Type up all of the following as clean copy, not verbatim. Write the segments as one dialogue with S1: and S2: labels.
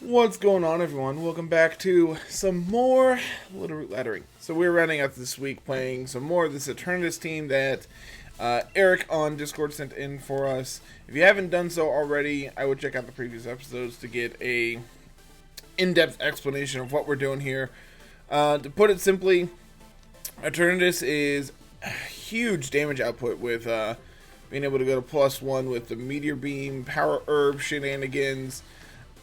S1: What's going on, everyone? Welcome back to some more Littleroot Laddering. So we're rounding out this week playing some more of this Eternatus team that Eric on Discord sent in for us. If you haven't done so already, I would check out the previous episodes to get a in-depth explanation of what we're doing here. To put it simply, Eternatus is a huge damage output with being able to go to +1 with the Meteor Beam, Power Herb shenanigans.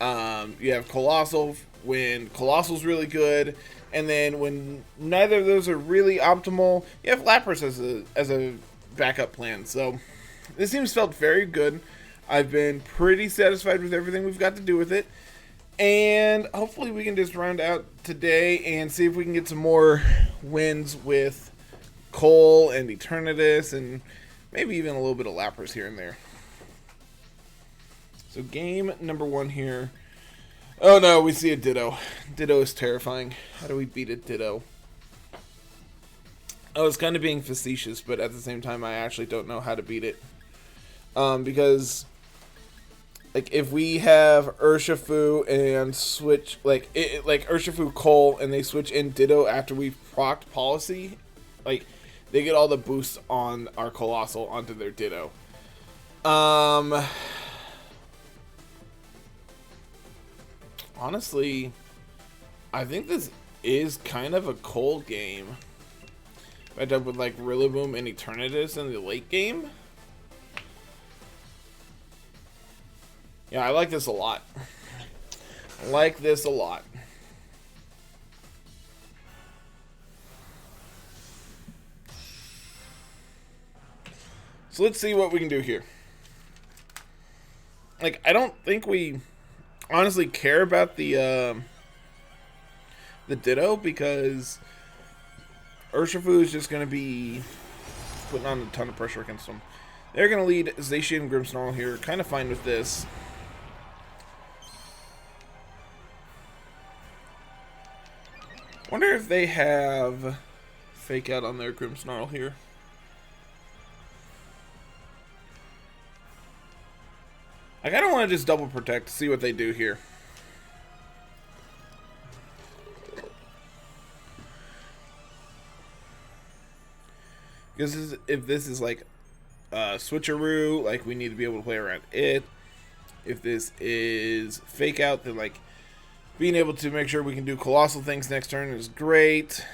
S1: You have Coalossal when Coalossal's really good, and then when neither of those are really optimal, you have Lapras as a backup plan. So this team's felt very good. I've been pretty satisfied with everything we've got to do with it, and hopefully we can just round out today and see if we can get some more wins with Cole and Eternatus, and maybe even a little bit of Lapras here and there. So game number 1 here. Oh no, we see a Ditto. Ditto is terrifying. How do we beat a Ditto? I was kind of being facetious, but at the same time, I actually don't know how to beat it. Because, like, if we have Urshifu and switch, like Urshifu Cole, and they switch in Ditto after we've procced Policy, like, they get all the boosts on our Coalossal onto their Ditto. Honestly, I think this is kind of a cold game. If I end up with like Rillaboom and Eternatus in the late game. Yeah, I like this a lot. I like this a lot. So let's see what we can do here. Like, I don't think we honestly care about the Ditto, because Urshifu is just going to be putting on a ton of pressure against them. They're going to lead Zacian and Grimmsnarl here. Kind of fine with this. Wonder if they have Fake Out on their Grimmsnarl here. I kind of want to just double protect to see what they do here. Because if this is like switcheroo, like, we need to be able to play around it. If this is Fake Out, then like being able to make sure we can do colossal things next turn is great.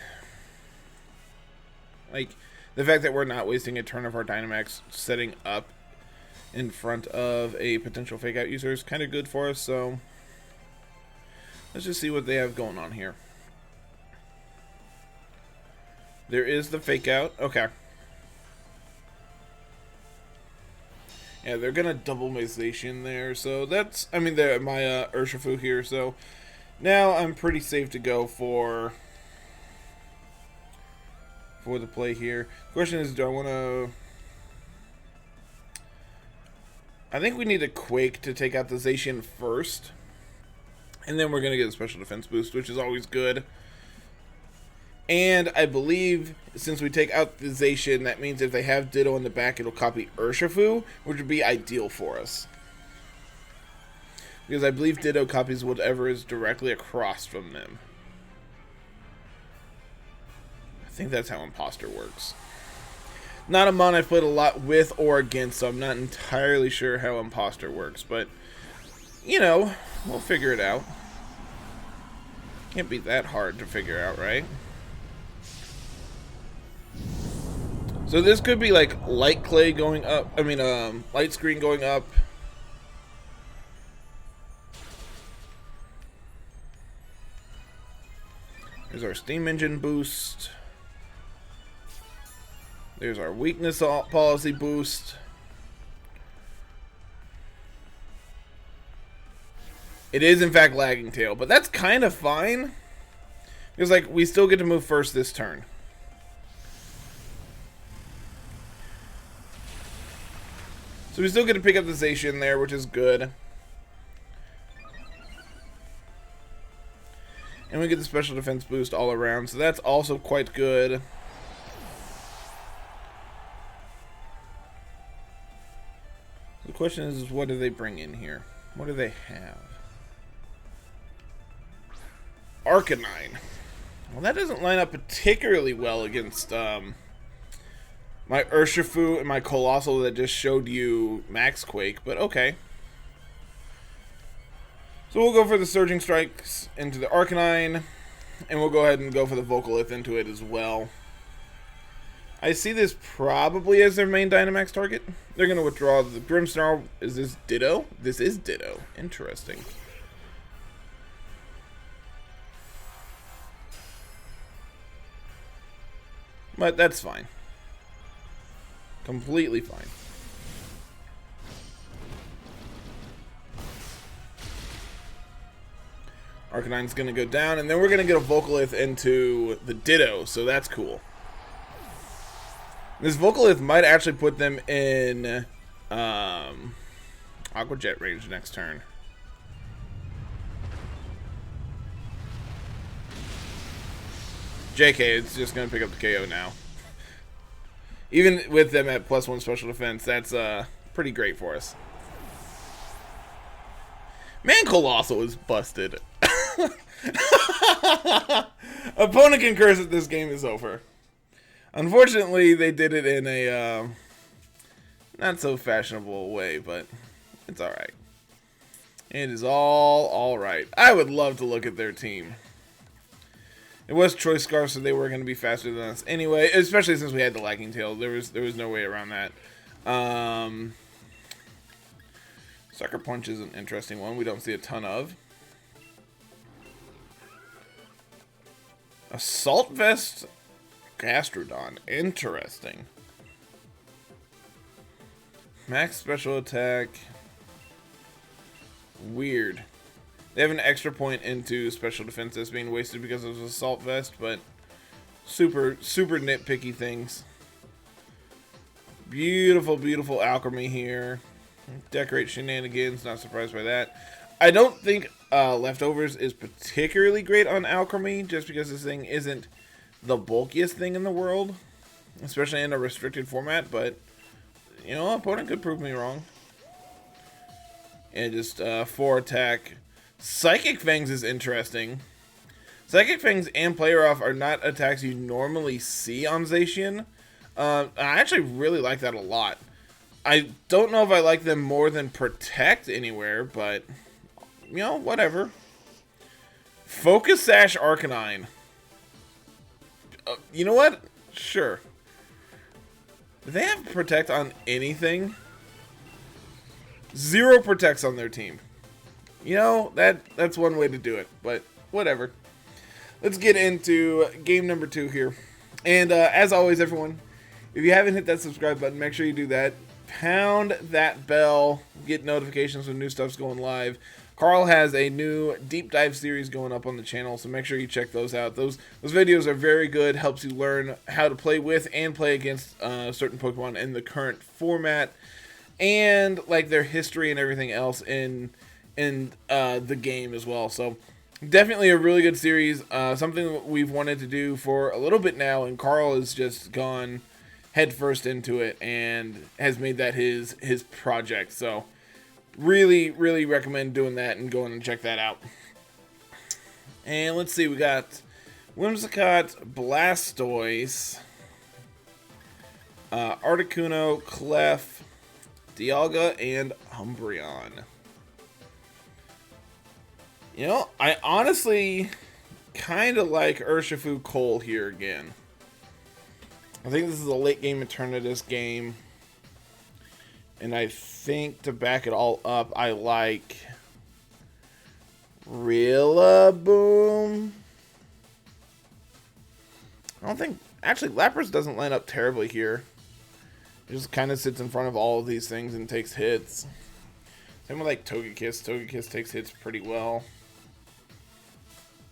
S1: Like, the fact that we're not wasting a turn of our Dynamax setting up in front of a potential Fake Out user is kind of good for us, so let's just see what they have going on here. There is the Fake Out. Okay. Yeah, they're gonna double my Zacian there, so that's, I mean, they're my Urshifu here, so now I'm pretty safe to go for the play here. The question is, do I want to... I think we need a Quake to take out the Zacian first, and then we're going to get a special defense boost, which is always good. And I believe since we take out the Zacian, that means if they have Ditto in the back, it'll copy Urshifu, which would be ideal for us. Because I believe Ditto copies whatever is directly across from them. I think that's how Imposter works. Not a mon I've played a lot with or against, so I'm not entirely sure how Imposter works, but, you know, we'll figure it out. Can't be that hard to figure out, right? So this could be like Light Clay going up, Light Screen going up. There's our Steam Engine boost. There's our weakness policy boost. It is in fact lagging tail, but that's kind of fine. Because like we still get to move first this turn. So we still get to pick up the Zacian there, which is good. And we get the special defense boost all around, so that's also quite good. The question is what do they bring in here? What do they have? Arcanine. Well, that doesn't line up particularly well against my Urshifu and my Coalossal that just showed you Max Quake, but okay. So we'll go for the Surging Strikes into the Arcanine, and we'll go ahead and go for the Vocalith into it as well. I see this probably as their main Dynamax target. They're going to withdraw the Grimmsnarl. Is this Ditto? This is Ditto. Interesting. But that's fine. Completely fine. Arcanine's going to go down, and then we're going to get a Vocalith into the Ditto, so that's cool. This Vocalith might actually put them in Aqua Jet range next turn. JK, it's just going to pick up the KO now. Even with them at +1 special defense, that's pretty great for us. Man, Coalossal is busted. Opponent concurs that this game is over. Unfortunately, they did it in a not so fashionable way, but it's alright. It is all alright. I would love to look at their team. It was Choice Scarf, so they were going to be faster than us anyway, especially since we had the Lagging Tail. There was no way around that. Sucker Punch is an interesting one. We don't see a ton of. Assault Vest Gastrodon. Interesting. Max Special Attack. Weird. They have an extra point into Special Defense that's being wasted because of Assault Vest, but super nitpicky things. Beautiful, beautiful Alchemy here. Decorate Shenanigans, not surprised by that. I don't think Leftovers is particularly great on Alchemy, just because this thing isn't the bulkiest thing in the world, especially in a restricted format, but, you know, opponent could prove me wrong. And just 4 attack. Psychic Fangs is interesting. Psychic Fangs and Play Rough are not attacks you normally see on Zacian. I actually really like that a lot. I don't know if I like them more than Protect anywhere, but, you know, whatever. Focus Sash Arcanine. You know what? Sure. Do they have Protect on anything? 0 Protects on their team. You know, that's one way to do it, but whatever. Let's get into game number 2 here. And as always, everyone, if you haven't hit that subscribe button, make sure you do that. Pound that bell. Get notifications when new stuff's going live. Carl has a new deep dive series going up on the channel, so make sure you check those out. Those videos are very good. Helps you learn how to play with and play against certain Pokemon in the current format, and like their history and everything else in the game as well. So definitely a really good series. Something that we've wanted to do for a little bit now, and Carl has just gone headfirst into it and has made that his project. So really recommend doing that and going and check that out. And let's see, we got Whimsicott, Blastoise, Articuno, Clef, Dialga, and Umbreon. You know, I honestly kind of like Urshifu Cole here again. I think this is a late game Eternatus game. And I think to back it all up, I like Rillaboom. I don't think... Actually, Lapras doesn't line up terribly here. It just kind of sits in front of all of these things and takes hits. Same with like Togekiss. Togekiss takes hits pretty well.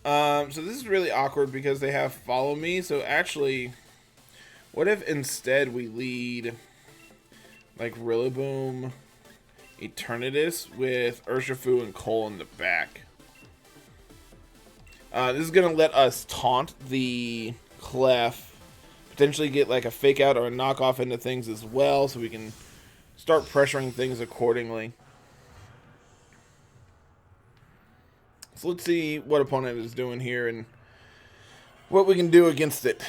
S1: So this is really awkward because they have Follow Me. So actually, what if instead we lead like Rillaboom, Eternatus with Urshifu and Cole in the back? This is going to let us taunt the Clef, potentially get like a fake out or a knockoff into things as well, so we can start pressuring things accordingly. So let's see what opponent is doing here and what we can do against it.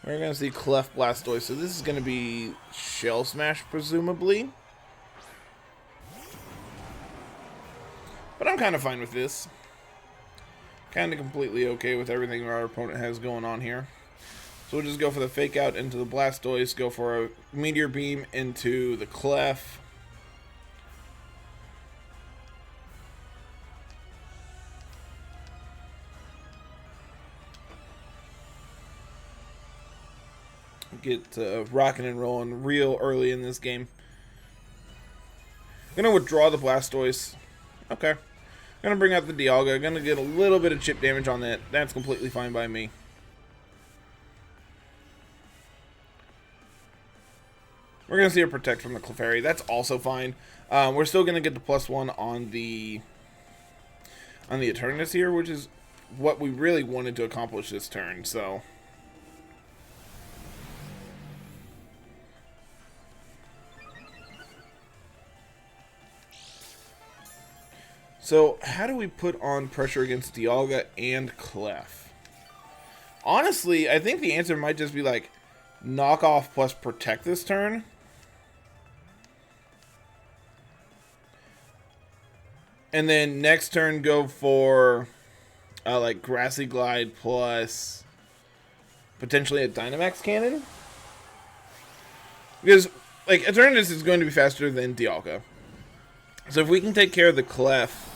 S1: We're going to see Clef Blastoise. So this is going to be Shell Smash, presumably. But I'm kind of fine with this. Kind of completely okay with everything our opponent has going on here. So we'll just go for the Fake Out into the Blastoise, go for a Meteor Beam into the Clef. Get rocking and rolling real early in this game. I'm going to withdraw the Blastoise. Okay. I'm going to bring out the Dialga. I'm going to get a little bit of chip damage on that. That's completely fine by me. We're going to see a Protect from the Clefairy. That's also fine. We're still going to get the +1 on the Eternatus here, which is what we really wanted to accomplish this turn. So how do we put on pressure against Dialga and Clef? Honestly, I think the answer might just be like knock off plus protect this turn. And then next turn go for like Grassy Glide plus potentially a Dynamax Cannon. Because like Eternatus is going to be faster than Dialga. So if we can take care of the Clef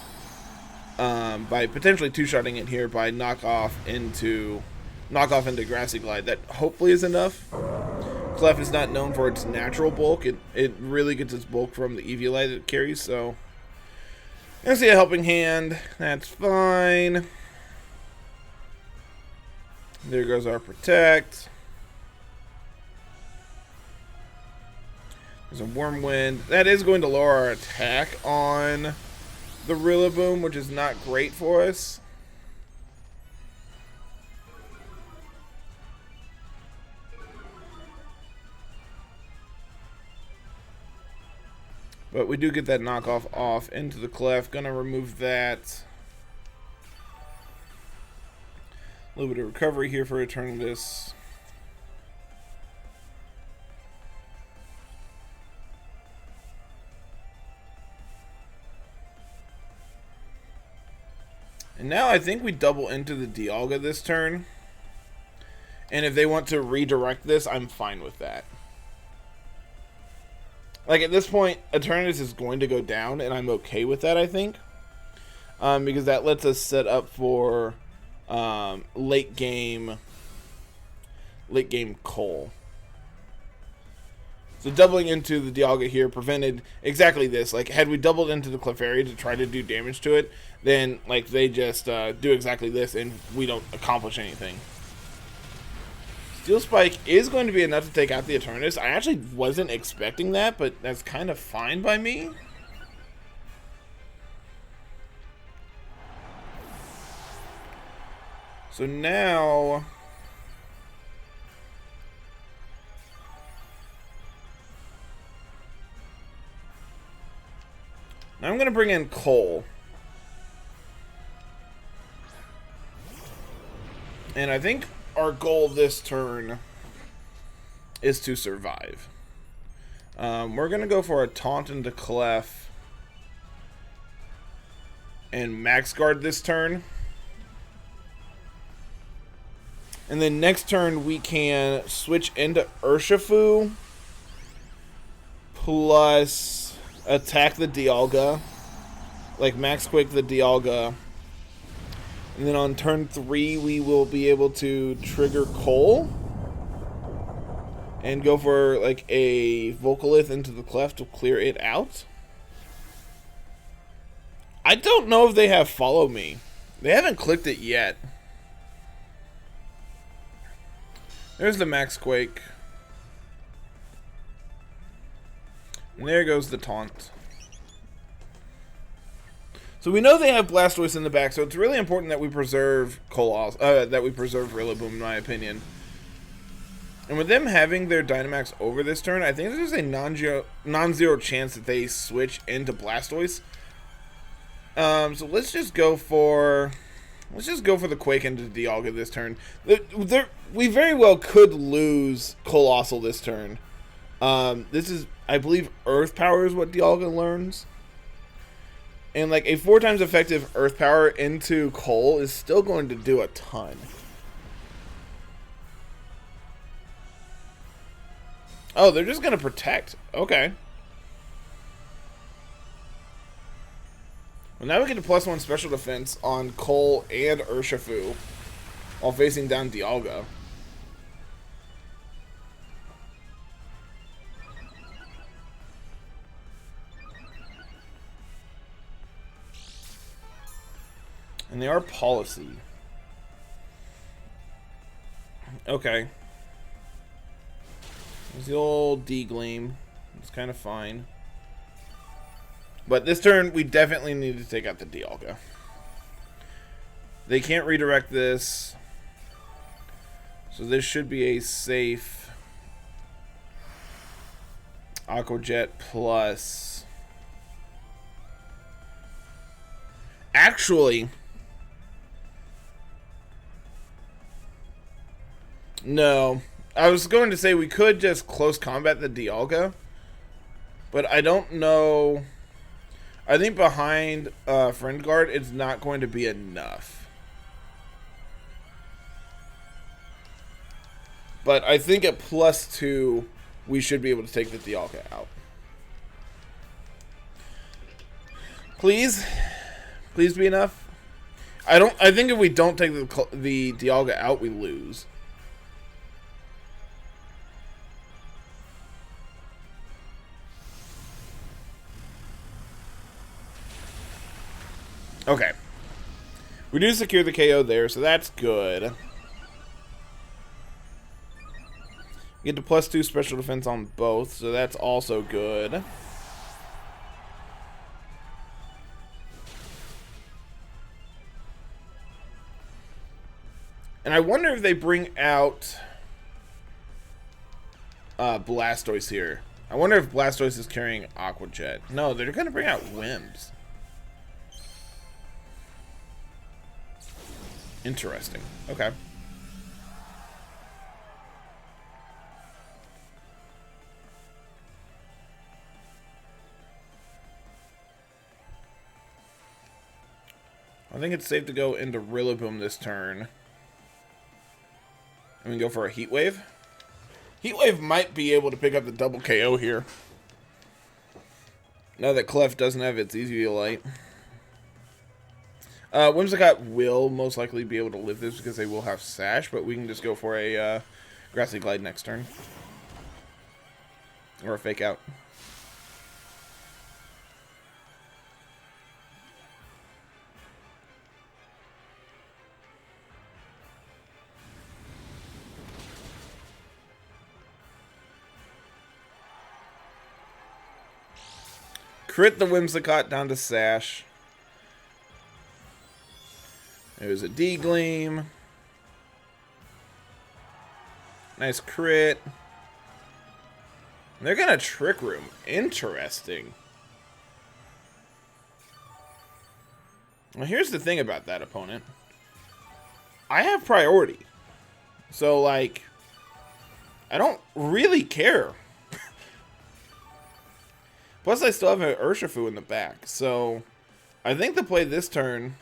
S1: by potentially two-shotting it here by knock off into Grassy Glide, that hopefully is enough. Clef is not known for its natural bulk. It really gets its bulk from the Eviolite it carries, so I see a Helping Hand. That's fine. There goes our Protect. There's a Wormwind. That is going to lower our attack on the Rillaboom, which is not great for us. But we do get that knockoff off into the Clef. Gonna remove that. A little bit of recovery here for Eternatus. And now I think we double into the Dialga this turn. And if they want to redirect this, I'm fine with that. Like, at this point, Eternatus is going to go down, and I'm okay with that, I think. Because that lets us set up for late game Coal. So doubling into the Dialga here prevented exactly this. Like, had we doubled into the Clefairy to try to do damage to it, then, like, they just do exactly this, and we don't accomplish anything. Steel Spike is going to be enough to take out the Eternatus. I actually wasn't expecting that, but that's kind of fine by me. So now I'm going to bring in Coal. And I think our goal this turn is to survive. We're going to go for a Taunt into Clef and Max Guard this turn. And then next turn we can switch into Urshifu plus attack the Dialga. Like Max Quake the Dialga. And then on turn 3, we will be able to trigger Coal. And go for like a Volcalith into the Clef to clear it out. I don't know if they have Follow Me. They haven't clicked it yet. There's the Max Quake. And there goes the Taunt. So we know they have Blastoise in the back, so it's really important that we preserve Rillaboom, in my opinion. And with them having their Dynamax over this turn, I think there's a non-zero chance that they switch into Blastoise. So let's just go for the Quake into Dialga this turn. We very well could lose Coalossal this turn. This is, I believe, Earth Power is what Dialga learns. And like a 4 times effective Earth Power into Coal is still going to do a ton. Oh, they're just going to protect. Okay. Well, now we get a +1 special defense on Coal and Urshifu while facing down Dialga. And they are policy. Okay. There's the old D-Gleam. It's kind of fine. But this turn, we definitely need to take out the Dialga. They can't redirect this. So this should be a safe Aqua Jet plus. Actually, no. I was going to say we could just close combat the Dialga, but I don't know. I think behind Friend Guard, it's not going to be enough. But I think at +2, we should be able to take the Dialga out. Please? Please be enough? I think if we don't take the Dialga out, we lose. Okay. We do secure the KO there, so that's good. We get to +2 special defense on both, so that's also good. And I wonder if they bring out Blastoise here. I wonder if Blastoise is carrying Aqua Jet. No, they're going to bring out Wims. Interesting. Okay. I think it's safe to go into Rillaboom this turn. And we go for a Heat Wave. Heat Wave might be able to pick up the double KO here. Now that Clef doesn't have its Eviolite. Whimsicott will most likely be able to live this because they will have Sash, but we can just go for a Grassy Glide next turn. Or a Fake Out. Crit the Whimsicott down to Sash. There's a D-Gleam. Nice crit. They're gonna Trick Room. Interesting. Well, here's the thing about that opponent. I have priority. So, like, I don't really care. Plus, I still have an Urshifu in the back. So, I think the play this turn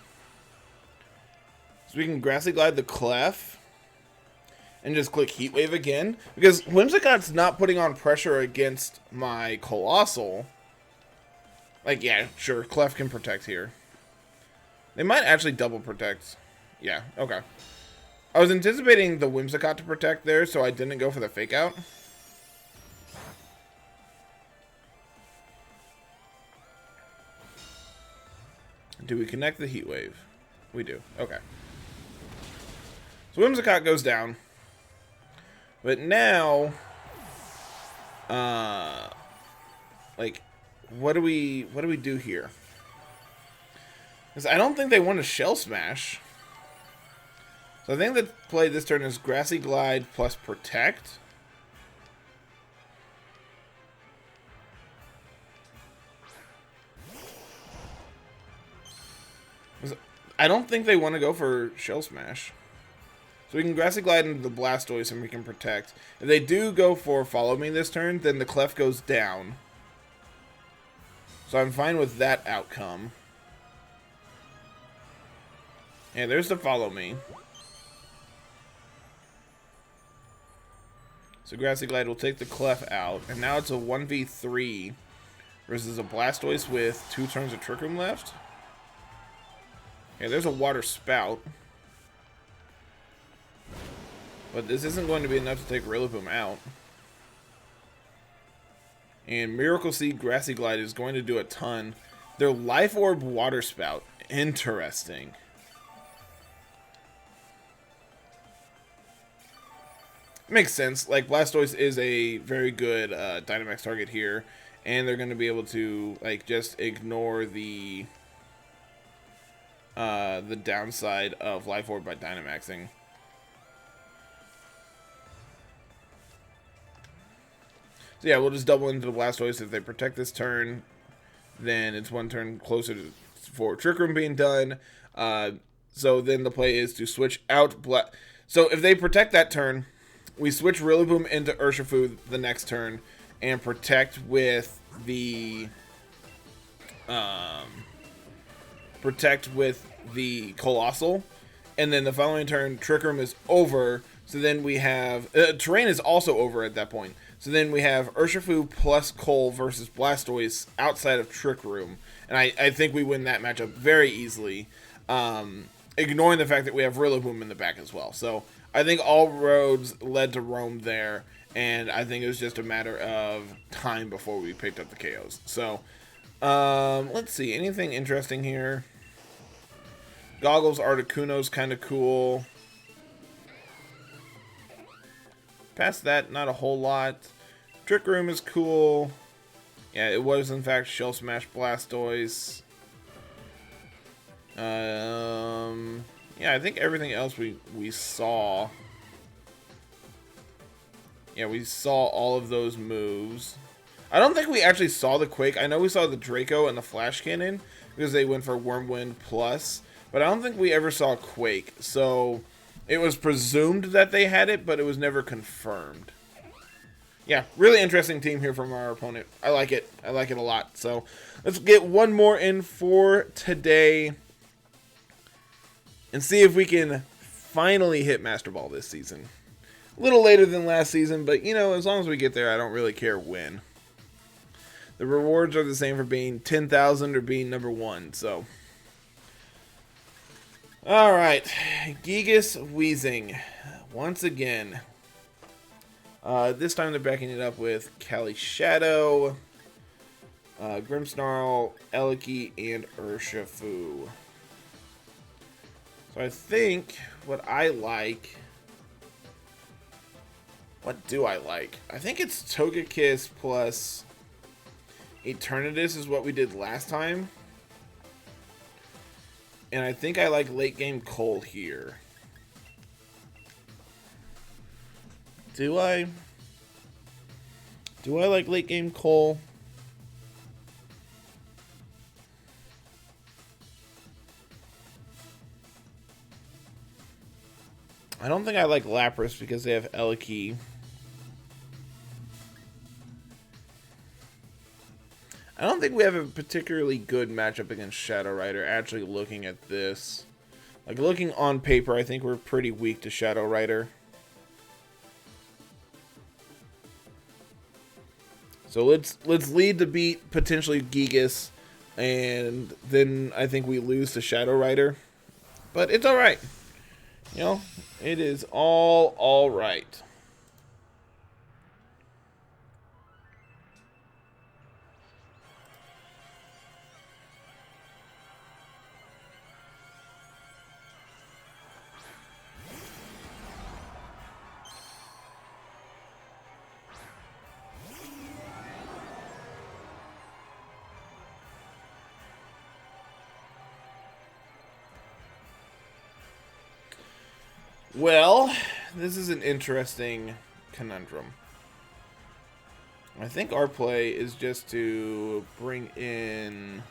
S1: is we can Grassy Glide the Clef and just click Heat Wave again. Because Whimsicott's not putting on pressure against my Coalossal. Like, yeah, sure, Clef can protect here. They might actually double protect. Yeah, okay. I was anticipating the Whimsicott to protect there, so I didn't go for the Fake Out. Do we connect the Heat Wave? We do. Okay. So Whimsicott goes down. But now, like, what do we do here? Because I don't think they want to Shell Smash. So I think the play this turn is Grassy Glide plus Protect. I don't think they want to go for Shell Smash. So we can Grassy Glide into the Blastoise and we can protect. If they do go for Follow Me this turn, then the Clef goes down. So I'm fine with that outcome. And there's the Follow Me. So Grassy Glide will take the Clef out. And now it's a 1v3 versus a Blastoise with 2 turns of Trick Room left. Okay, there's a Water Spout. But this isn't going to be enough to take Rillaboom out. And Miracle Seed Grassy Glide is going to do a ton. Their Life Orb Water Spout. Interesting. Makes sense. Like, Blastoise is a very good Dynamax target here. And they're going to be able to, like, just ignore the downside of Life Orb by Dynamaxing. So yeah, we'll just double into the Blastoise. If they protect this turn, then it's 1 turn closer for Trick Room being done. So then the play is to switch out So if they protect that turn, we switch Rillaboom into Urshifu the next turn and protect with the Coalossal. And then the following turn, Trick Room is over. So then we have Terrain is also over at that point. So then we have Urshifu plus Cole versus Blastoise outside of Trick Room. And I think we win that matchup very easily, ignoring the fact that we have Rillaboom in the back as well. So I think all roads led to Rome there, and I think it was just a matter of time before we picked up the KOs. So let's see, anything interesting here? Goggles Articuno's kind of cool. Past that, not a whole lot. Trick Room is cool. Yeah, it was in fact Shell Smash Blastoise. Yeah, I think everything else we saw. Yeah, we saw all of those moves. I don't think we actually saw the Quake. I know we saw the Draco and the Flash Cannon because they went for Wormwind Plus, but I don't think we ever saw Quake. So it was presumed that they had it, but it was never confirmed. Yeah, really interesting team here from our opponent. I like it. I like it a lot. So let's get one more in for today and see if we can finally hit Master Ball this season. A little later than last season, but you know, as long as we get there, I don't really care when. The rewards are the same for being 10,000 or being number 1, so. Alright, Gigas Weezing. Once again. This time they're backing it up with Cali Shadow, Grimmsnarl, Eliki, and Urshifu. So I think what I like... What do I like? I think it's Togekiss plus Eternatus is what we did last time. And I think I like late game Cole here. Do I? Do I like late game Cole? I don't think I like Lapras because they have Eliki. I don't think we have a particularly good matchup against Shadow Rider. Actually looking at this. Like looking on paper, I think we're pretty weak to Shadow Rider. So let's lead to beat potentially Gigas, and then I think we lose to Shadow Rider. But it's alright. You know, it is all alright. Well, this is an interesting conundrum. I think our play is just to bring in...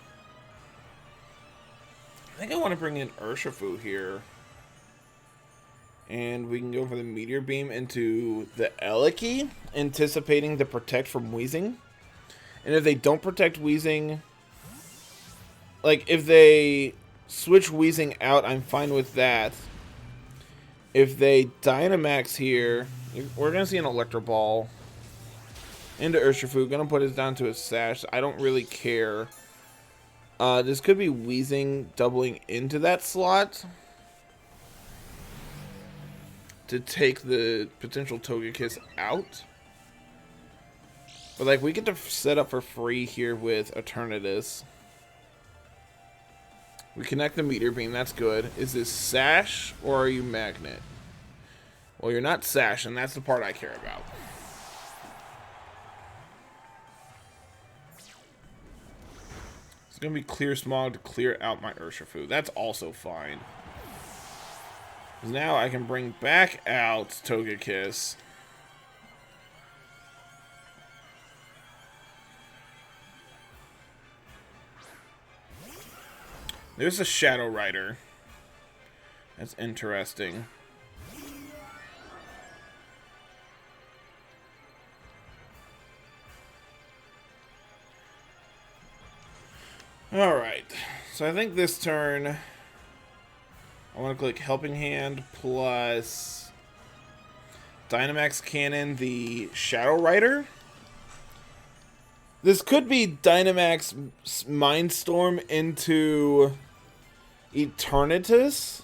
S1: I think I want to bring in Urshifu here. And we can go for the Meteor Beam into the Eliki, anticipating the Protect from Wheezing. And if they don't protect Wheezing, like if they switch Wheezing out, I'm fine with that. If they Dynamax here, we're going to see an Electro Ball into Urshifu. Going to put it down to a Sash. I don't really care. This could be Wheezing doubling into that slot to take the potential Togekiss out. But like we get to set up for free here with Eternatus. We connect the Meteor Beam, that's good. Is this Sash or are you Magnet? Well, you're not Sash, and that's the part I care about. It's gonna be Clear Smog to clear out my Urshifu. That's also fine. Now I can bring back out Togekiss. There's a Shadow Rider. That's interesting. Alright. So I think this turn I want to click Helping Hand plus Dynamax Cannon the Shadow Rider. This could be Dynamax Mindstorm into Eternatus,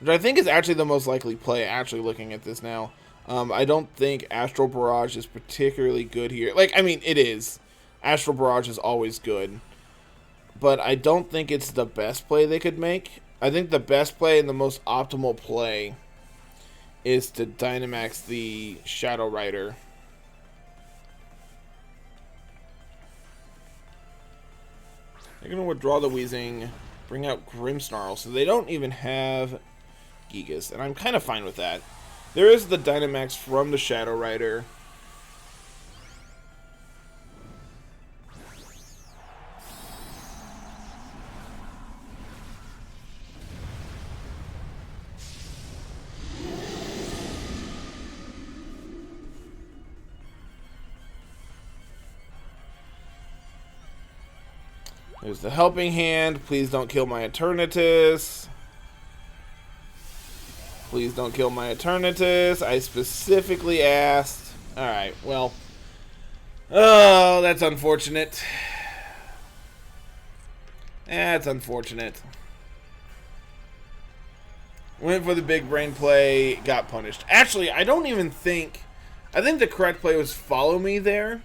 S1: which I think is actually the most likely play, actually looking at this now. I don't think Astral Barrage is particularly good here. Like, I mean, it is. Astral Barrage is always good. But I don't think it's the best play they could make. I think the best play and the most optimal play is to Dynamax the Shadow Rider. They're going to withdraw the Wheezing, bring out Grimmsnarl, so they don't even have Gigas, and I'm kind of fine with that. There is the Dynamax from the Shadow Rider. There's the Helping Hand. Please don't kill my Eternatus. Please don't kill my Eternatus. I specifically asked. Alright, well. Oh, that's unfortunate. That's unfortunate. Went for the big brain play, got punished. Actually, I don't even think... I think the correct play was follow me there.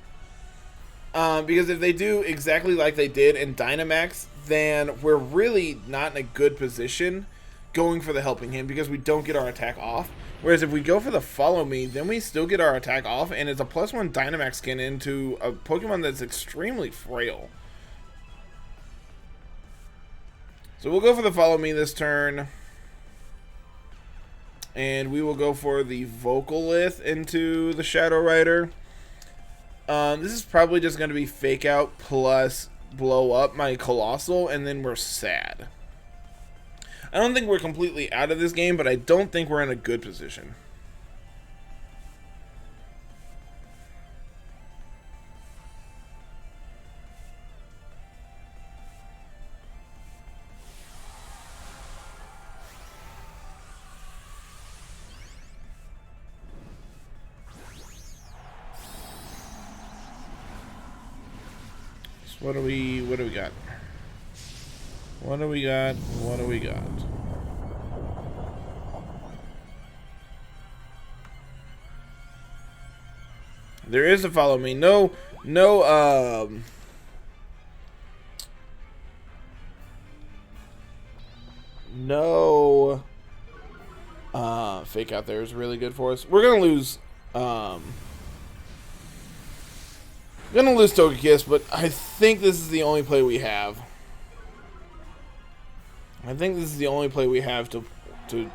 S1: Because if they do exactly like they did in Dynamax, then we're really not in a good position going for the Helping Hand because we don't get our attack off. Whereas if we go for the Follow Me, then we still get our attack off, and it's a +1 Dynamax skin into a Pokemon that's extremely frail. So we'll go for the Follow Me this turn. And we will go for the Vocalith into the Shadow Rider. This is probably just going to be Fake Out plus blow up my Coalossal, and then we're sad. I don't think we're completely out of this game, but I don't think we're in a good position. What do we got? What do we got? What do we got? There is a Follow Me. No Fake Out there is really good for us. We're gonna lose Togekiss, but I think this is the only play we have. I think this is the only play we have to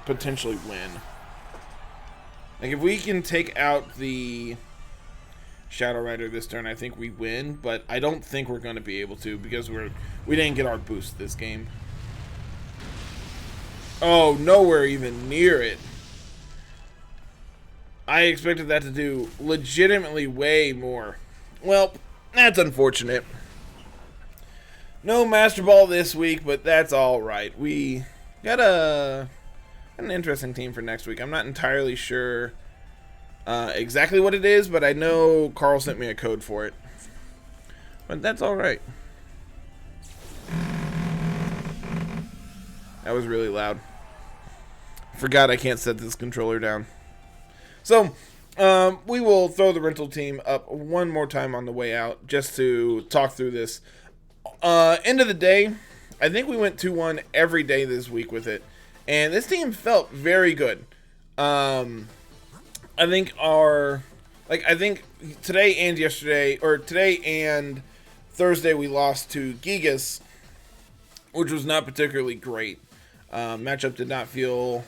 S1: potentially win. Like, if we can take out the Shadow Rider this turn, I think we win, but I don't think we're going to be able to because we didn't get our boost this game. Oh, nowhere even near it. I expected that to do legitimately way more. Well, that's unfortunate. No Master Ball this week, but that's alright. We got an interesting team for next week. I'm not entirely sure exactly what it is, but I know Carl sent me a code for it. But that's alright. That was really loud. Forgot I can't set this controller down. So, we will throw the rental team up one more time on the way out just to talk through this. End of the day, I think we went 2-1 every day this week with it. And this team felt very good. I think today and yesterday, or today and Thursday, we lost to Gigas, which was not particularly great. Matchup did not feel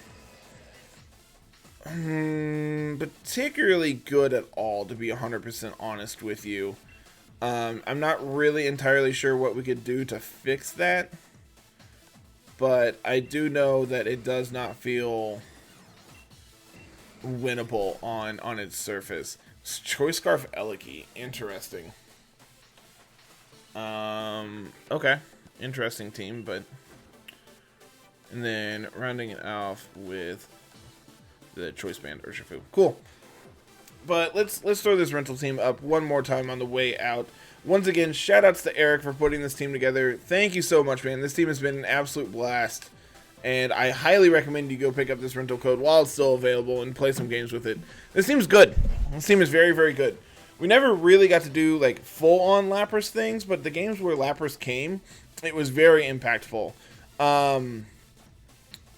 S1: particularly good at all, to be 100% honest with you. I'm not really entirely sure what we could do to fix that, but I do know that it does not feel winnable on its surface. Choice Scarf Eliki, interesting. Okay, interesting team, but and then rounding it off with the Choice Band Urshifu. Cool. But let's throw this rental team up one more time on the way out. Once again, shout outs to Eric for putting this team together. Thank you so much, man. This team has been an absolute blast. And I highly recommend you go pick up this rental code while it's still available and play some games with it. This team's good. This team is very, very good. We never really got to do like full-on Lapras things, but the games where Lapras came, it was very impactful.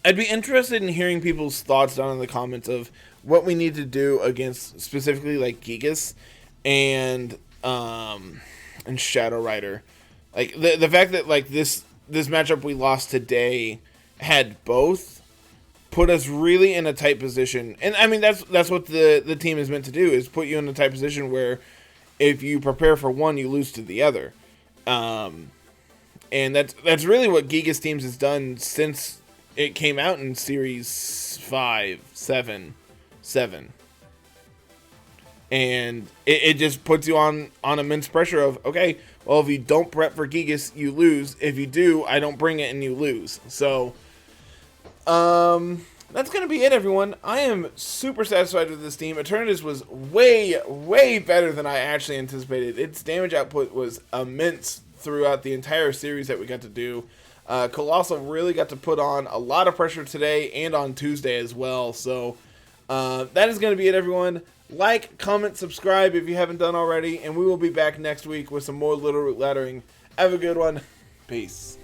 S1: I'd be interested in hearing people's thoughts down in the comments of what we need to do against specifically like Gigas and Shadow Rider. Like the fact that like this matchup we lost today had both put us really in a tight position. And I mean that's what the team is meant to do, is put you in a tight position where if you prepare for one, you lose to the other. And that's really what Gigas teams has done since it came out in Series 5, 7. And it just puts you on immense pressure of, okay, well, if you don't prep for Gigas, you lose. If you do, I don't bring it and you lose. So, that's going to be it, everyone. I am super satisfied with this team. Eternatus was way, way better than I actually anticipated. Its damage output was immense throughout the entire series that we got to do. Coalossal really got to put on a lot of pressure today and on Tuesday as well. So that is going to be it, everyone. Like, comment, subscribe if you haven't done already, and we will be back next week with some more Littleroot Laddering. Have a good one. Peace.